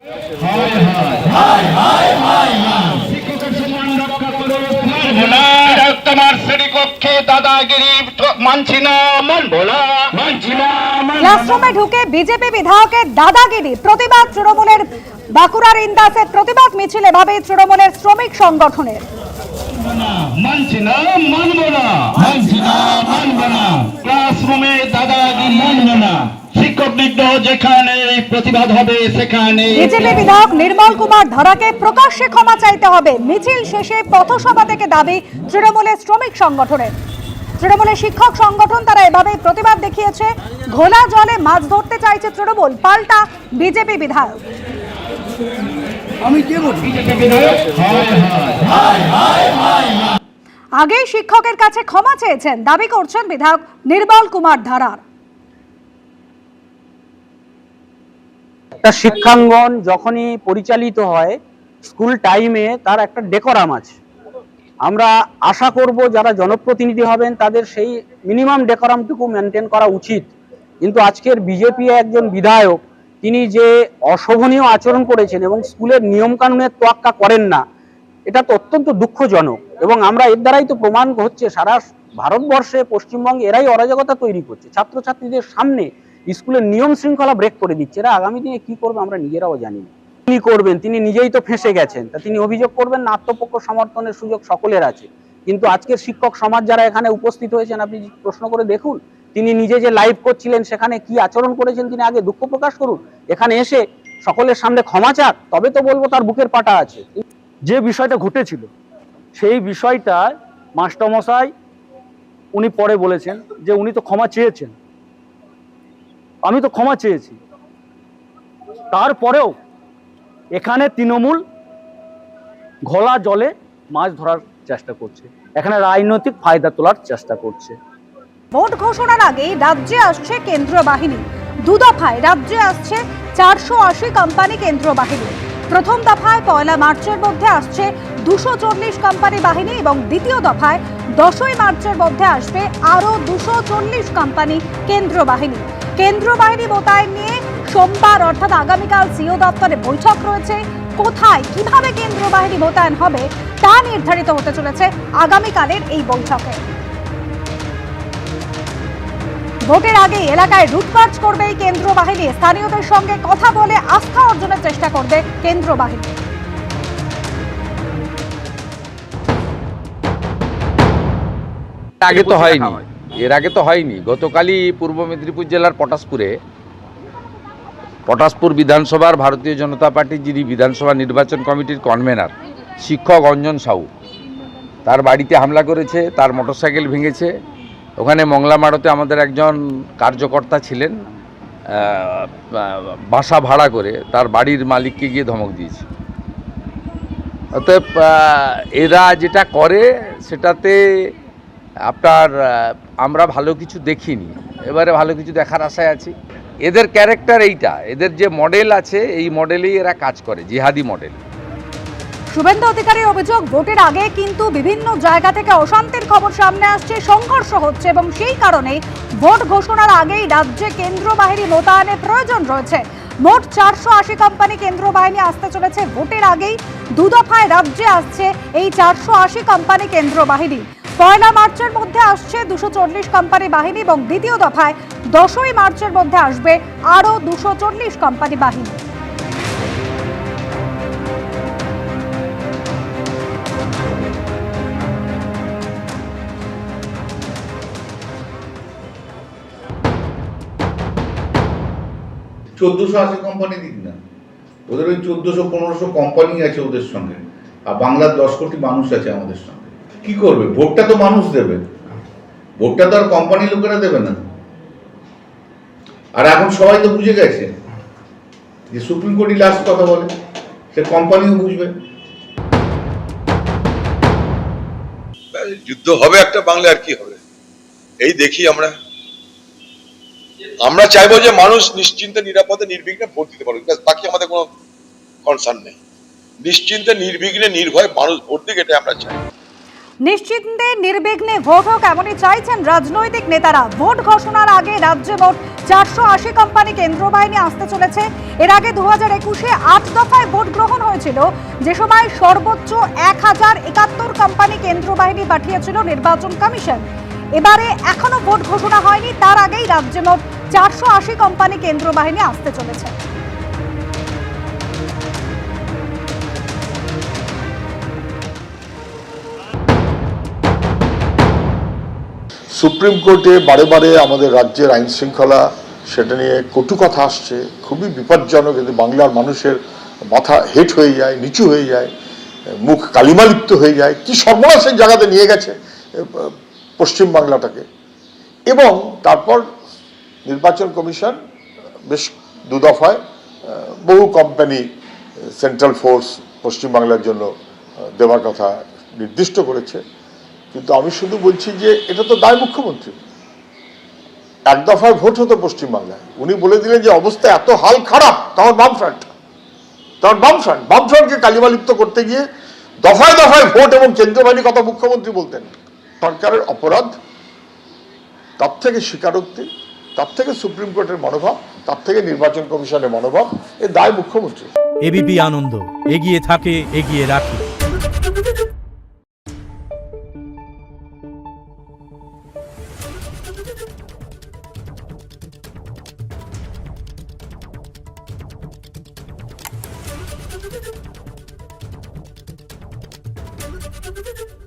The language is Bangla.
ক্লাসরুমে ঢুকে বিজেপি বিধায়কের দাদাগিরি প্রতিবাদ তৃণমূলের বাঁকুড়ার ইন্দাসে প্রতিবাদ মিছিল এভাবে তৃণমূলের শ্রমিক সংগঠনের। মানছি না, মানব না, মানছি না, মানব না, ক্লাসরুমে দাদাগিরি মানব না, শিক্ষক নিগ্রহ যেখানে প্রতিবাদ হবে সেখানে। বিজেপি বিধায়ক নির্মল কুমার ধারাকে প্রকাশ্যে ক্ষমা চাইতে হবে। মিছিল শেষে পথসভা থেকে দাবি তৃণমূলের শ্রমিক সংগঠনের। তৃণমূলের শিক্ষক সংগঠন তারা এভাবে প্রতিবাদ দেখিয়েছে। ঘোলা জলে মাছ ধরতে চাইছে তৃণমূল, পাল্টা বিজেপি বিধায়ক। আগেই শিক্ষকের কাছে ক্ষমা চেয়েছেন দাবি করছেন বিধায়ক নির্মল কুমার ধারার। একটা শিক্ষাঙ্গন যখনই পরিচালিত হয় স্কুল টাইমে তার একটা ডেকোরাম আছে। আমরা আশা করব যারা জনপ্রতিনিধি হবেন তাদের সেই মিনিমাম ডেকোরামটুকু মেনটেন করা উচিত। কিন্তু আজকের বিজেপি একজন বিধায়ক তিনি যে অশোভনীয় আচরণ করেছেন এবং স্কুলের নিয়মকানুনের তোয়াক্কা করেন না, এটা তো অত্যন্ত দুঃখজনক। এবং আমরা এর দ্বারাই তো প্রমাণ হচ্ছে সারা ভারতবর্ষে পশ্চিমবঙ্গে এরাই অরাজকতা তৈরি করছে। ছাত্রছাত্রীদের সামনে স্কুলের নিয়ম শৃঙ্খলা ব্রেক করে দিচ্ছে। এরা আগামী দিনে কি করবে আমরা নিজেরাও জানি না। তিনি করবেন, তিনি নিজেই তো ফেঁসে গেছেন, তা তিনি অভিযোগ করবেন না? আত্মপক্ষ সমর্থনের সুযোগ সকলের আছে। কিন্তু আজকের শিক্ষক সমাজ যারা এখানে উপস্থিত হয়েছেন, আপনি প্রশ্ন করে দেখুন তিনি নিজে যে লাইভ করছিলেন সেখানে কি আচরণ করেছেন। তিনি আগে দুঃখ প্রকাশ করুন, এখানে এসে সকলের সামনে ক্ষমা চাক, তবে তো বলবো তার বুকের পাটা আছে। যে বিষয়টা ঘটেছিল সেই বিষয়টা মাস্টারমশাই উনি পরে বলেছেন যে উনি তো ক্ষমা চেয়েছেন, আমি তো ক্ষমা চেয়েছি। তারপরেও এখানে তৃণমূল ঘোলা জলে মাছ ধরার চেষ্টা করছে, এখানে রাজনৈতিক ফায়দা তোলার চেষ্টা করছে। ভোট ঘোষণার আগেই রাজ্যে আসছে কেন্দ্রীয় বাহিনী। দু দফায় রাজ্যে আসছে 480 কোম্পানি কেন্দ্রীয় বাহিনী। প্রথম দফায় 1 মার্চের মধ্যে আসছে 240 কোম্পানি বাহিনী এবং দ্বিতীয় দফায় 10 মার্চের মধ্যে আসবে আরো 240 কোম্পানি কেন্দ্রীয় বাহিনী। কেন্দ্রীয় বাহিনী মোতায়েন নিয়ে সোমবার অর্থাৎ আগামীকাল সিও দপ্তরে বৈঠক রয়েছে। কোথায় কিভাবে কেন্দ্রীয় বাহিনী মোতায়েন হবে তা নির্ধারিত হতে চলেছে আগামীকালের এই বৈঠকে। ভোটের আগে এলাকায় লুটপাট করবে এই কেন্দ্রীয় বাহিনী। স্থানীয়দের সঙ্গে কথা বলে আস্থা অর্জনের চেষ্টা করবে কেন্দ্রীয় বাহিনী। এর আগে তো হয়নি। গতকালই পূর্ব মেদিনীপুর জেলার পটাশপুর বিধানসভার ভারতীয় জনতা পার্টির যিনি বিধানসভা নির্বাচন কমিটির কনভেনার শিক্ষক অঞ্জন সাউ, তার বাড়িতে হামলা করেছে, তার মোটরসাইকেল ভেঙেছে। ওখানে মংলামাড়তে আমাদের একজন কার্যকর্তা ছিলেন, বাসা ভাড়া করে তার বাড়ির মালিককে গিয়ে ধমক দিয়েছে। অতএব এরা যেটা করে সেটাতে আপনার আমরা ভালো কিছু দেখিনি, এবারে ভালো কিছু দেখার আশায় আছি। এদের ক্যারেক্টার এইটা, এদের যে মডেল আছে এই মডেলেই এরা কাজ করে, জিহাদি মডেল। শুভেন্দু অধিকারীর অভিযোগ, ভোটের আগে কিন্তু বিভিন্ন জায়গা থেকে অশান্তির খবর সামনে আসছে, সংঘর্ষ হচ্ছে এবং সেই কারণে ভোট ঘোষণার আগেই রাজ্যে কেন্দ্রীয় বাহিনী মোতায়েনের প্রয়োজন রয়েছে। মোট 480 কোম্পানি কেন্দ্রীয় বাহিনী আসতে চলেছে ভোটের আগেই। দু দফায় রাজ্যে আসছে এই 480 কোম্পানি কেন্দ্রীয় বাহিনী। 1 মার্চের মধ্যে আসছে 240 কোম্পানি বাহিনী এবং দ্বিতীয় দফায় 10 মার্চের মধ্যে আসবে আরো 240 কোম্পানি বাহিনী। $1480 কোম্পানি দিক না, ওদের ওই 1400-1500 কোম্পানি আছে ওদের সঙ্গে, আর বাংলার 10 কোটি মানুষ আছে আমাদের সঙ্গে। কি করবে? ভোটটা তো মানুষ দেবে, ভোটটা তো আর কোম্পানি লোকেরা দেবে না। আর এখন সবাই তো বুঝে গেছে যে সুপ্রিম কোর্টই লাস্ট কথা বলে, সে কোম্পানিও বুঝবে। যুদ্ধ হবে একটা বাংলা, আর কি হবে এই দেখি। আমরা চাইবো যে মানুষ নিশ্চিন্তে নিরাপদে নির্বিঘ্নে ভোট দিতে পারবে, বাকি আমাদের কোনো কনসার্ন নেই। নিশ্চিন্তে নির্বিঘ্নে নির্ভয়ে মানুষ ভোট দিক, এটা আমরা চাই। নিশ্চিন্তে নির্বিঘ্নে ভোট হোক এমনই চাইছেন রাজনৈতিক নেতারা। ভোট ঘোষণার আগে রাজ্যে মোট 480 কোম্পানি কেন্দ্র বাহিনী আসতে চলেছে। এর আগে 2021-এ 8 দফায় ভোট গ্রহণ হয়েছিল, যে সময় সর্বোচ্চ 1071 কোম্পানি কেন্দ্র বাহিনী পাঠিয়েছিল নির্বাচন কমিশন। এবারে এখনো ভোট ঘোষণা হয়নি, তার আগেই রাজ্যে মোট 480 কোম্পানি কেন্দ্র বাহিনী আসতে চলেছে। সুপ্রিম কোর্টে বারে বারে আমাদের রাজ্যের আইন শৃঙ্খলা সেটা নিয়ে কটু কথা আসছে, খুবই বিপজ্জনক। এতে বাংলার মানুষের মাথা হেট হয়ে যায়, নিচু হয়ে যায়, মুখ কালিমালিপ্ত হয়ে যায়। কি সর্বনাশের জায়গাতে নিয়ে গেছে পশ্চিম বাংলাটাকে। এবং তারপর নির্বাচন কমিশন বেশ 2 দফায় বহু কোম্পানি সেন্ট্রাল ফোর্স পশ্চিমবাংলার জন্য দেওয়ার কথা নির্দিষ্ট করেছে। কিন্তু আমি শুধু বলছি যে এটা তো দায় মুখ্যমন্ত্রী। 1 দফায় ভোট হতো পশ্চিমবাংলায়, উনি বলে দিলেন যে অবস্থা এত হাল খারাপ, তখন বামফ্রন্টকে কালিমালিপ্ত করতে গিয়ে দফায় দফায় ভোট এবং কেন্দ্রীয় বাহিনীর কথা মুখ্যমন্ত্রী বলতেন। সরকারের অপরাধ, তার থেকে স্বীকারোক্তি, তার থেকে সুপ্রিম কোর্টের মনোভাব, তার থেকে নির্বাচন কমিশনের মনোভাব, এ দায় মুখ্যমন্ত্রী। এবিপি আনন্দ, এগিয়ে থাকে, এগিয়ে রাখে। Thank you.